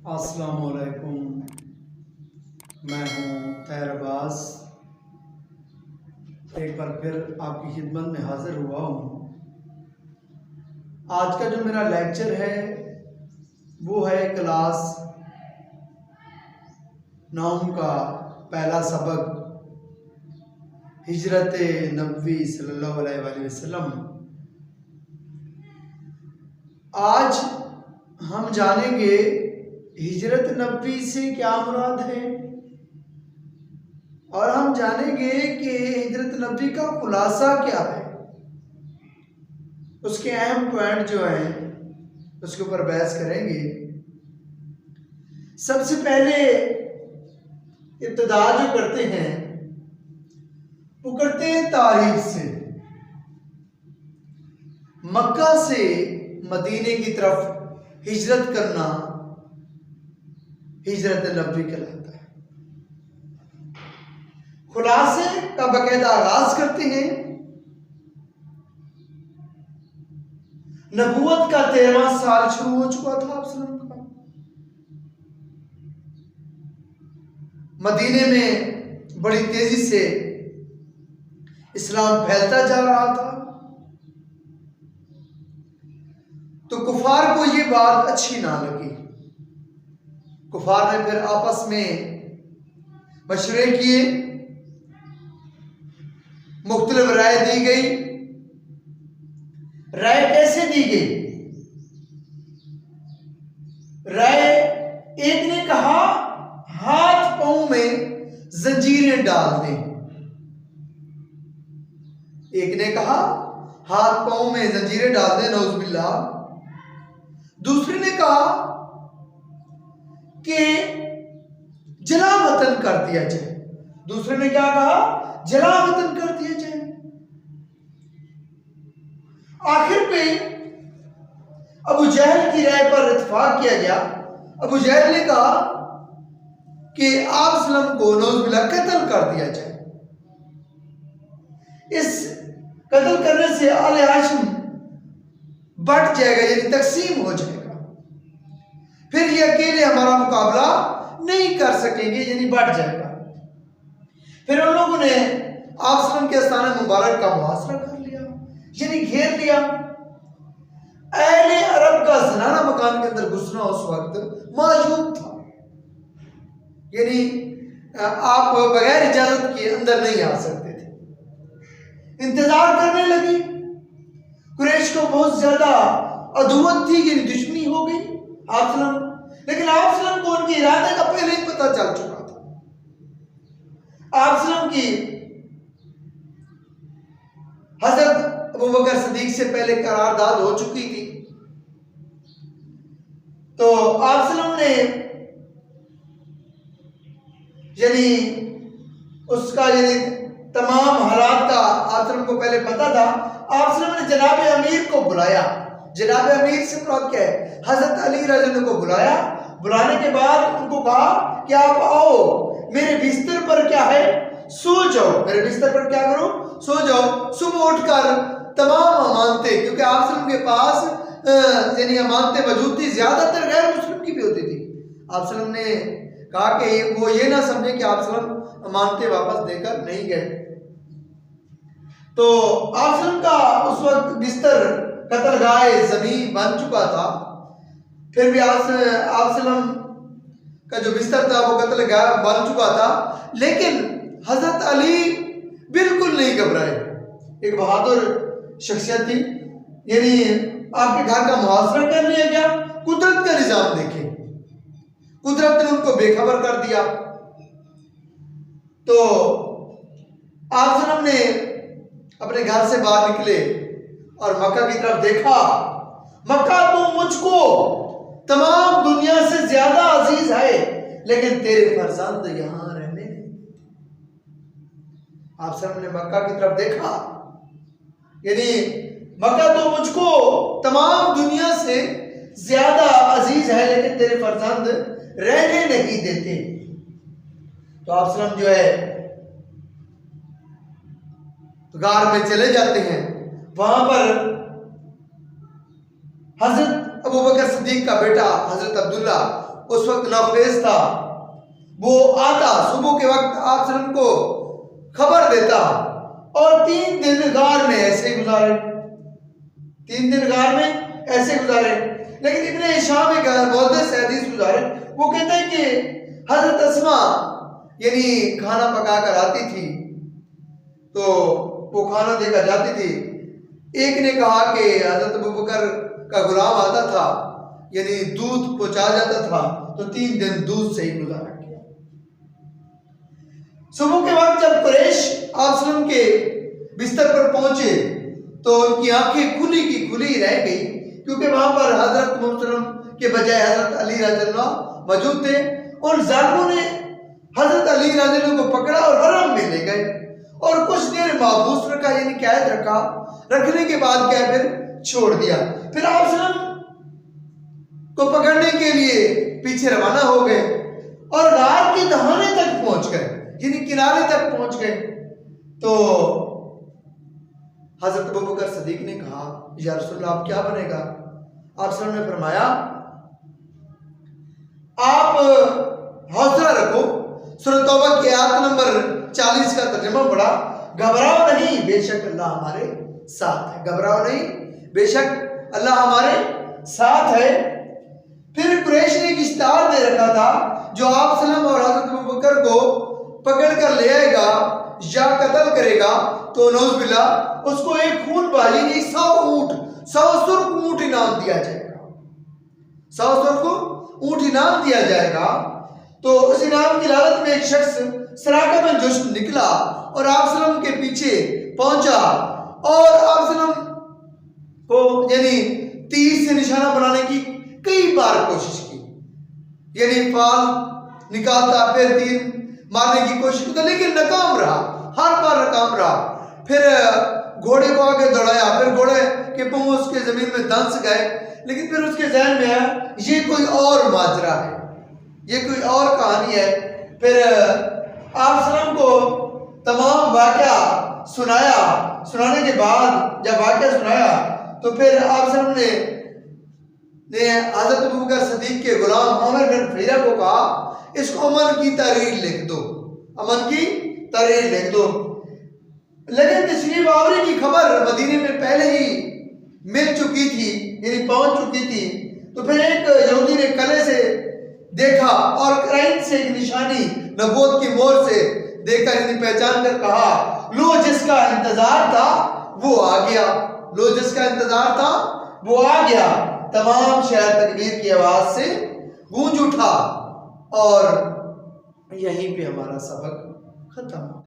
अस्सलामुअलैकुम। मैं हूँ तैर अब्बास। एक बार फिर आपकी खिदमत में हाजिर हुआ हूँ। आज का जो मेरा लेक्चर है वो है क्लास 9 का पहला सबक, हिजरत नबी सल्लल्लाहु अलैहि वसल्लम। आज हम जानेंगे हिजरत नबी से क्या मुराद है और हम जानेंगे कि हिजरत नबी का खुलासा क्या है। उसके अहम पॉइंट जो हैं उसके ऊपर बहस करेंगे। सबसे पहले इब्तिदा जो करते हैं वो करते हैं तारीख से। मक्का से मदीने की तरफ हिजरत करना हिजरत नबी कहलाता है। खुलासे का बाकायदा आगाज करते हैं। नबूवत का 13वां साल शुरू हो चुका था आप सल्लम का। मदीने में बड़ी तेजी से इस्लाम फैलता जा रहा था। तो कुफार को ये बात अच्छी ना लगी। कुफार ने फिर आपस में मशवरे किए, मुख्तलिफ राय दी गई। राय कैसे दी गई? राय एक ने कहा हाथ पांव में जंजीरें डाल दें। एक ने कहा हाथ पांव में जंजीरें डाल दें, नौजुबिल्लाह। दूसरे ने कहा कि जला वतन कर दिया जाए। दूसरे ने क्या कहा? जला वतन कर दिया जाए। आखिर पे अबू जहल की राय पर इत्तेफाक किया गया। अबू जहल ने कहा कि आप सल्लम को नौजुबिल्लाह कत्ल कर दिया जाए। इस कत्ल करने से आले हाशिम बट जाएगा, यानी तकसीम हो जाएगा। फिर ये अकेले हमारा मुकाबला नहीं कर सकेंगे, यानी बढ़ जाएगा। फिर उन लोगों ने आप सल्लम के आस्थान मुबारक का मुहासरा कर लिया, यानी घेर लिया। अहले अरब का ज़नाना मकान के अंदर घुसना उस वक्त मौजूद था, यानी आप बगैर इजाजत के अंदर नहीं आ सकते थे। इंतजार करने लगी। कुरैश को बहुत ज्यादा अदुवत थी, यानी दुश्मनी हो गई आप सल्लम। लेकिन आप सल्लम को उनके इरादे का पहले ही पता चल चुका था। आप सल्लम की हजरत अबू बकर सिद्दीक से पहले करारदाद हो चुकी थी। तो आप सल्लम ने यानी उसका यानी तमाम हालात का आप सल्लम को पहले पता था। आप सल्लम ने जनाब अमीर को बुलाया। जनाब अमीर से मुराद क्या है? हजरत अली रज़ी अल्लाह को बुलाया। बुलाने के बाद उनको कहा कि आप आओ, मेरे बिस्तर पर क्या है, सो जाओ। मेरे बिस्तर पर क्या करो? सो जाओ। सुबह उठकर तमाम अमानतें, क्योंकि आप सल्लम के पास यानी अमानतें मौजूद थी, ज्यादातर गैर मुस्लिम की भी होती थी। आप सल्लम ने कहा कि वो ये ना समझे कि आप सल्लम अमानतें वापस देकर नहीं गए। तो आप सल्लम का उस वक्त बिस्तर कतरगाह जमीन बन चुका था। फिर भी आप सल्लम का जो बिस्तर था वो कतरगाह बन चुका था। लेकिन हजरत अली बिल्कुल नहीं घबराए। एक बहादुर शख्सियत थी, यानी आपके घर का मुहासरा कर लिया गया। कुदरत का निजाम देखें, कुदरत ने उनको बेखबर कर दिया। तो आप सल्लम ने अपने घर से बाहर निकले और मक्का की तरफ देखा। मक्का तो मुझको तमाम दुनिया से ज्यादा अजीज है, लेकिन तेरे फर्जंद यहां रहने नहीं। आप सल्लम ने मक्का की तरफ देखा, यानी मक्का तो मुझको तमाम दुनिया से ज्यादा अजीज है, लेकिन तेरे फर्जंद रहने नहीं देते। तो आप सल्लम जो है गार में चले जाते हैं। वहां पर हजरत अबू बकर सिद्दीक का बेटा हजरत अब्दुल्ला उस वक्त नौफेज था, वो आता सुबह के वक्त आप सल्लम को खबर देता और 3 दिन गार में ऐसे गुजारे, 3 दिन गार में ऐसे गुजारे। लेकिन इब्ने हिशाम एक मुहद्दिस हदीस गुजारे, वो कहते हैं कि हजरत अस्मा यानी खाना पका कर आती थी तो वो खाना देकर जाती थी। एक ने कहा कि हजरत अबू बकर का गुलाम आता था यानी दूध पहुंचा जाता था, तो 3 दिन दूध से ही गुजारा किया। सुबह के वक्त जब कुरैश आप सल्लम के बिस्तर पर पहुंचे तो उनकी आंखें खुली की खुली रह गई, क्योंकि वहां पर हजरत मोहम्मद के बजाय हजरत अली रज़ियल्लाहु मौजूद थे। और जालिमों ने हजरत अली रज़ियल्लाहु को पकड़ा और हरम में ले गए और कुछ देर महबूस रखा यानी कैद रखा। रखने के बाद क्या फिर छोड़ दिया। फिर आप सल्लम को पकड़ने के लिए पीछे रवाना हो गए और गार के दहाने तक पहुंच गए यानी किनारे तक पहुंच गए। तो हजरत अबू बकर सिद्दीक ने कहा, या रसूलल्लाह आप क्या बनेगा? आप सल्लम ने फरमाया, आप हौसला रखो। सूरह तौबा की आयत नंबर 40 का तर्जुमा पढ़ा, घबराओ नहीं बेशक अल्लाह हमारे साथ है, घबराओ नहीं बेशक अल्लाह हमारे साथ है। फिर कुरैश ने एक इश्तिहार दे रखा था, जो आप सल्लम और हजरत अबू बकर को पकड़ कर ले आएगा या कत्ल करेगा तो नौज़ुबिल्ला उसको एक खून बाजी नहीं 100 सुर्ख ऊंट इनाम दिया जाएगा, 100 सुर्ख ऊंट इनाम दिया जाएगा। तो उस इनाम की लालच में एक शख्स सराका में जुश्न निकला और आप सल्लम के पीछे पहुंचा और आप सल्लम को यानी तीर से निशाना बनाने की कई बार कोशिश की, यानी फाल निकालता फिर तीर मारने की कोशिश की, लेकिन नाकाम रहा, हर बार नाकाम रहा। फिर घोड़े को आगे दौड़ाया, फिर घोड़े के पंख उसके जमीन में दंस गए। लेकिन फिर उसके ज़हन में आया ये कोई और माजरा है, ये कोई और कहानी है। फिर आप सल्लम को तमाम वाक़या सुनाया। सुनाने के बाद जब वाक़या सुनाया तो फिर आप सल्लम ने हज़रत अबू बकर सिद्दीक के गुलाम आमिर बिन फहीरा को कहा, इसको अमन की तहरीर लिख दो, अमन की तहरीर लिख दो। लेकिन तशरीफ आवरी की खबर मदीने में पहले ही मिल चुकी थी यानी पहुंच चुकी थी। तो फिर एक यहूदी ने कले से देखा और क्राइन से एक निशानी नबूवत की मोहर से देखकर यानी पहचान कर कहा, लो जिसका इंतजार था वो आ गया, लो जिसका इंतजार था वो आ गया। तमाम शहर तकबीर की आवाज से गूंज उठा और यहीं पे हमारा सबक खत्म।